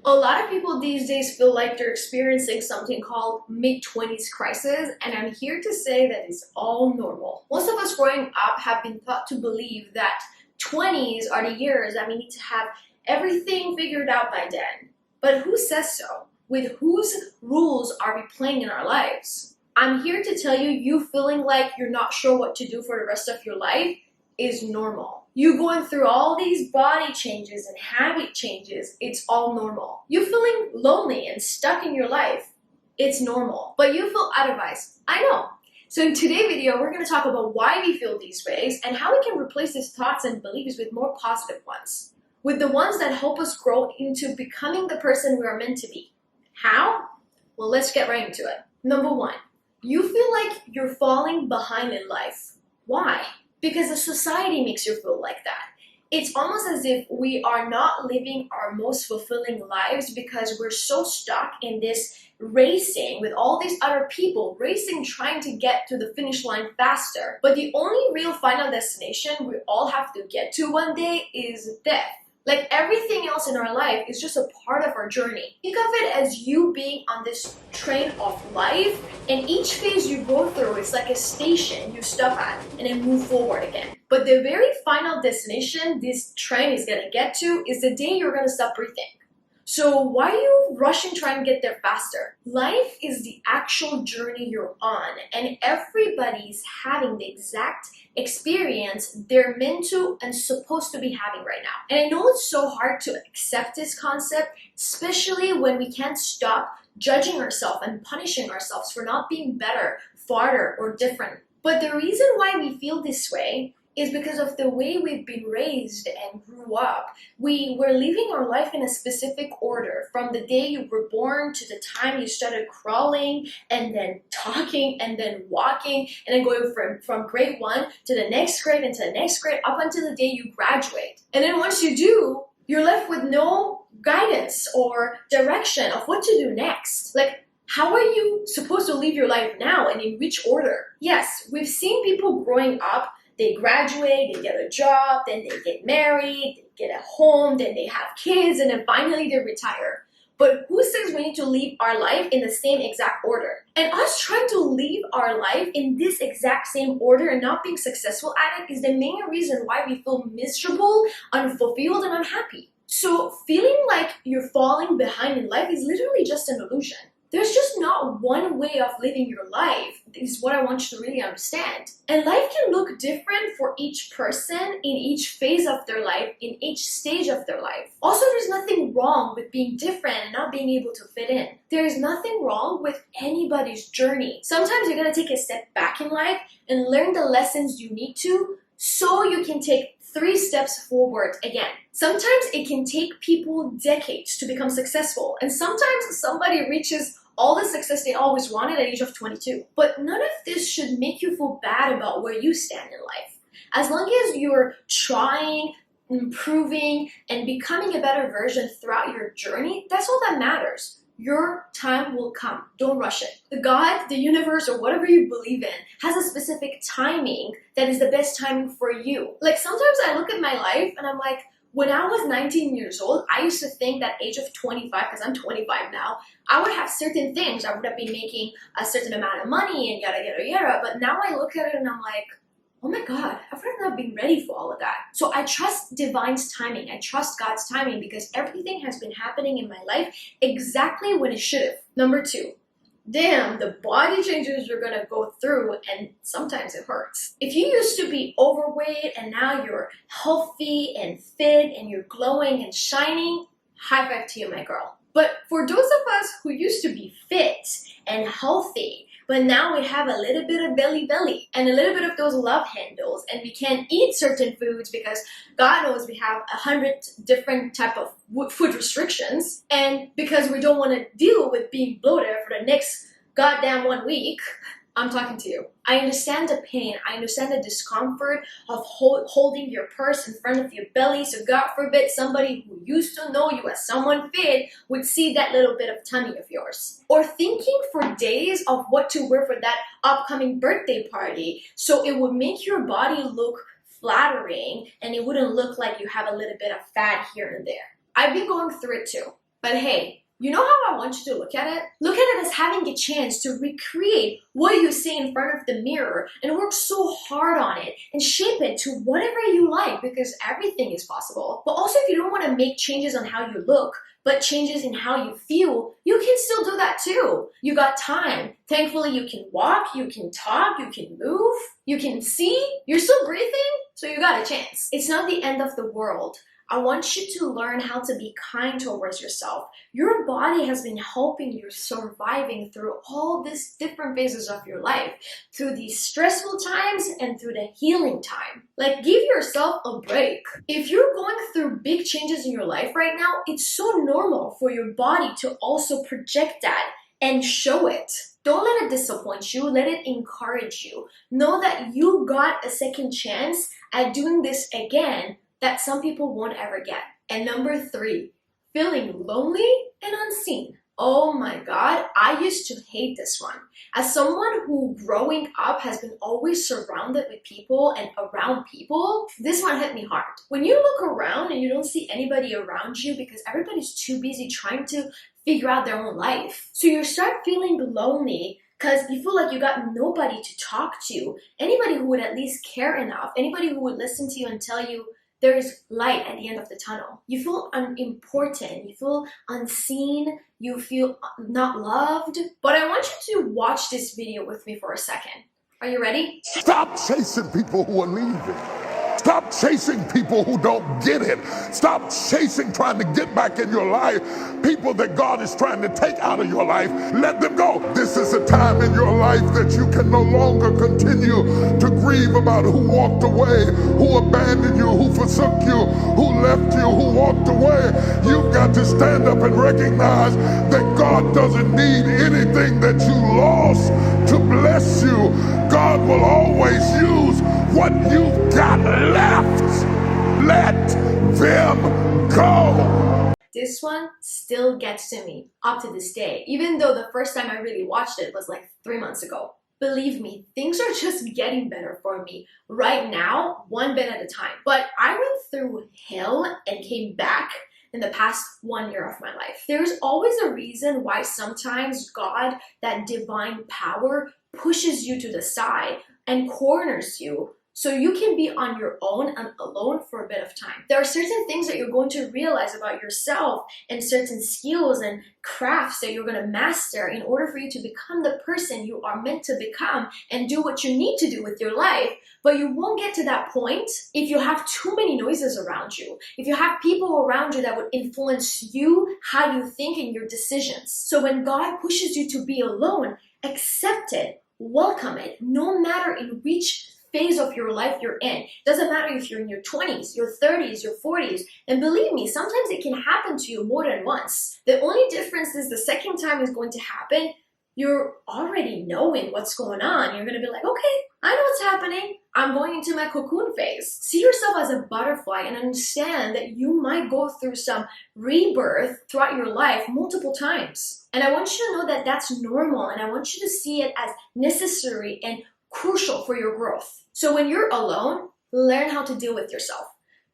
A lot of people these days feel like they're experiencing something called mid-20s crisis, and I'm here to say that it's all normal. Most of us growing up have been taught to believe that 20s are the years that we need to have everything figured out by then. But who says so? With whose rules are we playing in our lives? I'm here to tell you, you feeling like you're not sure what to do for the rest of your life is normal. You going through all these body changes and habit changes, it's all normal. You feeling lonely and stuck in your life, it's normal. But you feel otherwise, I know. So in today's video, we're going to talk about why we feel these ways and how we can replace these thoughts and beliefs with more positive ones. With the ones that help us grow into becoming the person we are meant to be. How? Well, let's get right into it. Number one, you feel like you're falling behind in life. Why? Because the society makes you feel like that. It's almost as if we are not living our most fulfilling lives because we're so stuck in this racing with all these other people, racing trying to get to the finish line faster. But the only real final destination we all have to get to one day is death. Like everything else in our life is just a part of our journey. Think of it as you being on this train of life, and each phase you go through is like a station you stop at and then move forward again. But the very final destination this train is gonna get to is the day you're gonna stop breathing. So why are you rushing trying to get there faster? Life is the actual journey you're on, and everybody's having the exact experience they're meant to and supposed to be having right now. And I know it's so hard to accept this concept, especially when we can't stop judging ourselves and punishing ourselves for not being better, farther, or different. But the reason why we feel this way is because of the way we've been raised and grew up. We were living our life in a specific order from the day you were born to the time you started crawling and then talking and then walking and then going from grade 1 to the next grade and to the next grade up until the day you graduate. And then once you do, you're left with no guidance or direction of what to do next. Like, how are you supposed to live your life now and in which order? Yes, we've seen people growing up. They graduate, they get a job, then they get married, they get a home, then they have kids, and then finally they retire. But who says we need to live our life in the same exact order? And us trying to live our life in this exact same order and not being successful at it is the main reason why we feel miserable, unfulfilled, and unhappy. So feeling like you're falling behind in life is literally just an illusion. There's just not one way of living your life, is what I want you to really understand. And life can look different for each person in each phase of their life, in each stage of their life. Also, there's nothing wrong with being different and not being able to fit in. There is nothing wrong with anybody's journey. Sometimes you're gonna take a step back in life and learn the lessons you need to so you can take 3 steps forward again. Sometimes it can take people decades to become successful, and sometimes somebody reaches all the success they always wanted at the age of 22. But none of this should make you feel bad about where you stand in life. As long as you're trying, improving, and becoming a better version throughout your journey, that's all that matters. Your time will come. Don't rush it. God, the universe, or whatever you believe in has a specific timing that is the best timing for you. Like sometimes I look at my life and I'm like, when I was 19 years old, I used to think that age of 25, because I'm 25 now, I would have certain things. I would have been making a certain amount of money and yada, yada, yada. But now I look at it and I'm like, oh my God, I would have not been ready for all of that. So I trust divine's timing. I trust God's timing because everything has been happening in my life exactly when it should have. Number 2. Damn, the body changes you're gonna go through, and sometimes it hurts. If you used to be overweight and now you're healthy and fit and you're glowing and shining, high five to you, my girl. But for those of us who used to be fit and healthy, but now we have a little bit of belly and a little bit of those love handles, and we can't eat certain foods because God knows we have 100 different type of food restrictions, and because we don't want to deal with being bloated for the next goddamn 1 week, I'm talking to you. I understand the pain. I understand the discomfort of holding your purse in front of your belly. So God forbid somebody who used to know you as someone fit would see that little bit of tummy of yours. Or thinking for days of what to wear for that upcoming birthday party so it would make your body look flattering and it wouldn't look like you have a little bit of fat here and there. I've been going through it too. But hey, you know how I want you to look at it? Look at it as having a chance to recreate what you see in front of the mirror and work so hard on it and shape it to whatever you like, because everything is possible. But also, if you don't want to make changes on how you look, but changes in how you feel, you can still do that too. You got time. Thankfully, you can walk, you can talk, you can move, you can see, you're still breathing, so you got a chance. It's not the end of the world. I want you to learn how to be kind towards yourself. Your body has been helping you surviving through all these different phases of your life, through these stressful times and through the healing time. Like, give yourself a break. If you're going through big changes in your life right now, it's so normal for your body to also project that and show it. Don't let it disappoint you, let it encourage you. Know that you got a second chance at doing this again that some people won't ever get. And number 3, feeling lonely and unseen. Oh my God, I used to hate this one. As someone who growing up has been always surrounded with people and around people, this one hit me hard. When you look around and you don't see anybody around you because everybody's too busy trying to figure out their own life. So you start feeling lonely because you feel like you got nobody to talk to, anybody who would at least care enough, anybody who would listen to you and tell you, there's light at the end of the tunnel. You feel unimportant, you feel unseen, you feel not loved. But I want you to watch this video with me for a second. Are you ready? Stop chasing people who are leaving. Stop chasing people who don't get it. Stop chasing, trying to get back in your life. People that God is trying to take out of your life, let them go. This is a time in your life that you can no longer continue to grieve about who walked away, who abandoned you, who forsook you, who left you, who walked away. You've got to stand up and recognize that God doesn't need anything that you lost to bless you. God will always use what you've got left. Let them go. This one still gets to me up to this day, even though the first time I really watched it was like 3 months ago. Believe me, things are just getting better for me right now, one bit at a time. But I went through hell and came back in the past 1 year of my life. There's always a reason why sometimes God, that divine power, pushes you to the side and corners you so you can be on your own and alone for a bit of time. There are certain things that you're going to realize about yourself and certain skills and crafts that you're going to master in order for you to become the person you are meant to become and do what you need to do with your life. But you won't get to that point if you have too many noises around you, if you have people around you that would influence you, how you think, and your decisions. So when God pushes you to be alone, accept it, welcome it, no matter in which phase of your life you're in. Doesn't matter if you're in your 20s, your 30s, your 40s. And believe me, sometimes it can happen to you more than once. The only difference is the second time is going to happen, you're already knowing what's going on. You're going to be like, okay, I know what's happening. I'm going into my cocoon phase. See yourself as a butterfly and understand that you might go through some rebirth throughout your life multiple times. And I want you to know that that's normal, and I want you to see it as necessary and crucial for your growth. So when you're alone, learn how to deal with yourself.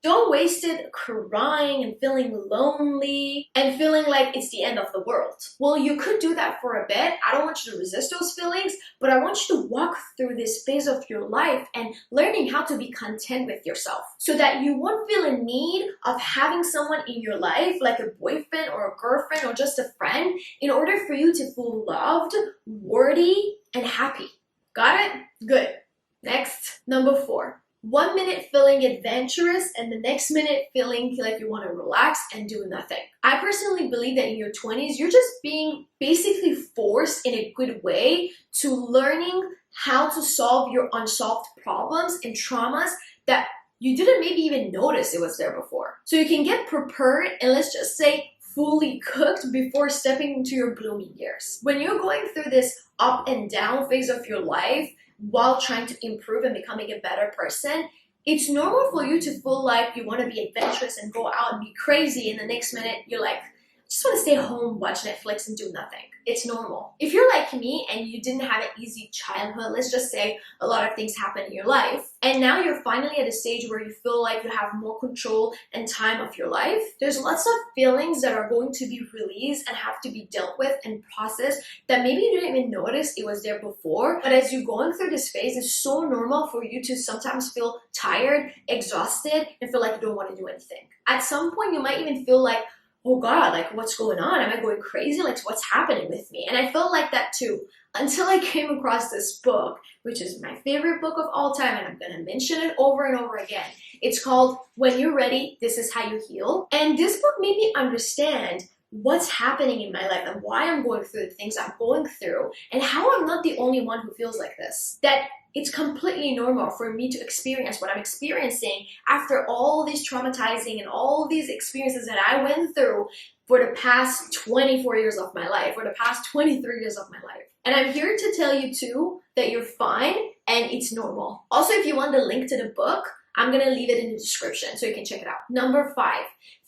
Don't waste it crying and feeling lonely and feeling like it's the end of the world. Well, you could do that for a bit. I don't want you to resist those feelings, but I want you to walk through this phase of your life and learning how to be content with yourself so that you won't feel a need of having someone in your life, like a boyfriend or a girlfriend or just a friend, in order for you to feel loved, worthy, and happy. Got it? Good. Next, number 4. 1 minute feeling adventurous and the next minute feeling like you want to relax and do nothing. I personally believe that in your 20s, you're just being basically forced in a good way to learning how to solve your unsolved problems and traumas that you didn't maybe even notice it was there before. So you can get prepared and, let's just say, fully cooked before stepping into your blooming years. When you're going through this up and down phase of your life while trying to improve and becoming a better person, it's normal for you to feel like you want to be adventurous and go out and be crazy, and the next minute you're like just want to stay home, watch Netflix, and do nothing. It's normal. If you're like me and you didn't have an easy childhood, let's just say a lot of things happen in your life, and now you're finally at a stage where you feel like you have more control and time of your life, there's lots of feelings that are going to be released and have to be dealt with and processed that maybe you didn't even notice it was there before. But as you're going through this phase, it's so normal for you to sometimes feel tired, exhausted, and feel like you don't want to do anything. At some point, you might even feel like, oh God, like what's going on? Am I going crazy? Like what's happening with me? And I felt like that too until I came across this book, which is my favorite book of all time, and I'm gonna mention it over and over again. It's called When You're Ready, This Is How You Heal. And this book made me understand what's happening in my life and why I'm going through the things I'm going through and how I'm not the only one who feels like this. That it's completely normal for me to experience what I'm experiencing after all these traumatizing and all these experiences that I went through for the past 24 years of my life, or the past 23 years of my life. And I'm here to tell you too that you're fine and it's normal. Also, if you want the link to the book, I'm gonna leave it in the description so you can check it out. Number 5,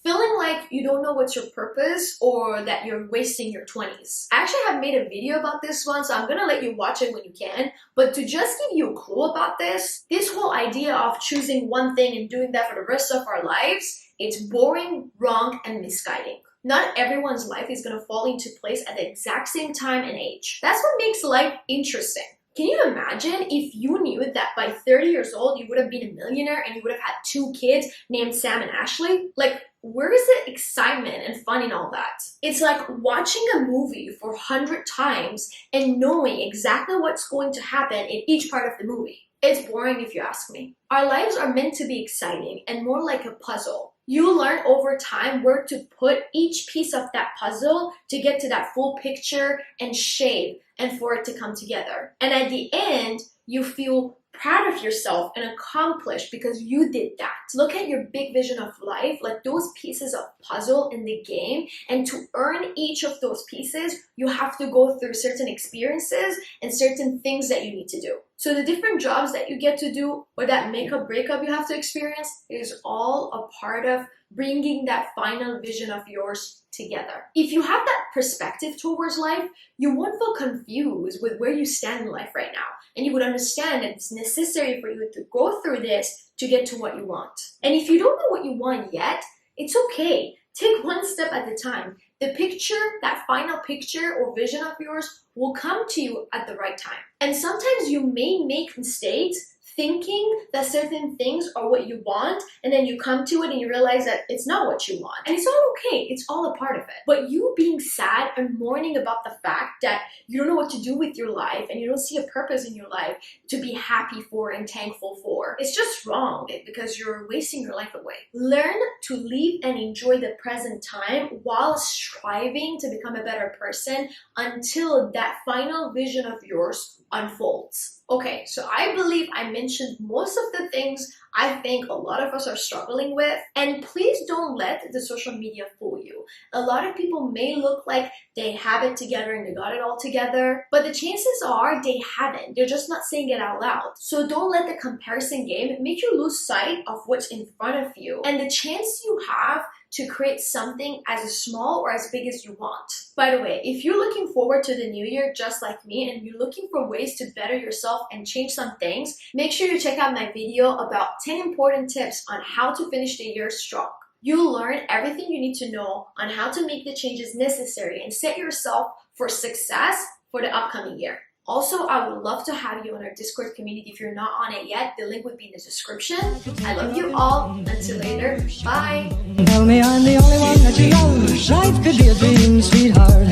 feeling like you don't know what's your purpose or that you're wasting your 20s. I actually have made a video about this one, so I'm gonna let you watch it when you can. But to just give you a clue about this whole idea of choosing one thing and doing that for the rest of our lives, it's boring, wrong, and misguiding. Not everyone's life is gonna fall into place at the exact same time and age. That's what makes life interesting. Can you imagine if you knew that by 30 years old, you would have been a millionaire and you would have had 2 kids named Sam and Ashley? Like, where is the excitement and fun in all that? It's like watching a movie for 100 times and knowing exactly what's going to happen in each part of the movie. It's boring if you ask me. Our lives are meant to be exciting and more like a puzzle. You learn over time where to put each piece of that puzzle to get to that full picture and shape and for it to come together. And at the end, you feel proud of yourself and accomplished because you did that. Look at your big vision of life, like those pieces of puzzle in the game, and to earn each of those pieces, you have to go through certain experiences and certain things that you need to do. So the different jobs that you get to do or that makeup breakup you have to experience is all a part of bringing that final vision of yours together. If you have that perspective towards life, you won't feel confused with where you stand in life right now. And you would understand that it's necessary for you to go through this to get to what you want. And if you don't know what you want yet, it's okay. Take one step at a time. The picture, that final picture or vision of yours will come to you at the right time. And sometimes you may make mistakes thinking that certain things are what you want, and then you come to it and you realize that it's not what you want. And it's all okay, it's all a part of it. But you being sad and mourning about the fact that you don't know what to do with your life and you don't see a purpose in your life to be happy for and thankful for, it's just wrong because you're wasting your life away. Learn to live and enjoy the present time while striving to become a better person until that final vision of yours unfolds. Okay, so I believe I mentioned most of the things I think a lot of us are struggling with, and please don't let the social media fool you. A lot of people may look like they have it together and they got it all together, but the chances are they haven't. They're just not saying it out loud. So don't let the comparison game make you lose sight of what's in front of you and the chance you have to create something as small or as big as you want. By the way, if you're looking forward to the new year just like me and you're looking for ways to better yourself and change some things, make sure you check out my video about 10 important tips on how to finish the year strong. You'll learn everything you need to know on how to make the changes necessary and set yourself for success for the upcoming year. Also, I would love to have you on our Discord community if you're not on it yet. The link would be in the description. I love you all. Until later, bye. Tell me I'm the only one that you love. Life could be a dream, sweetheart.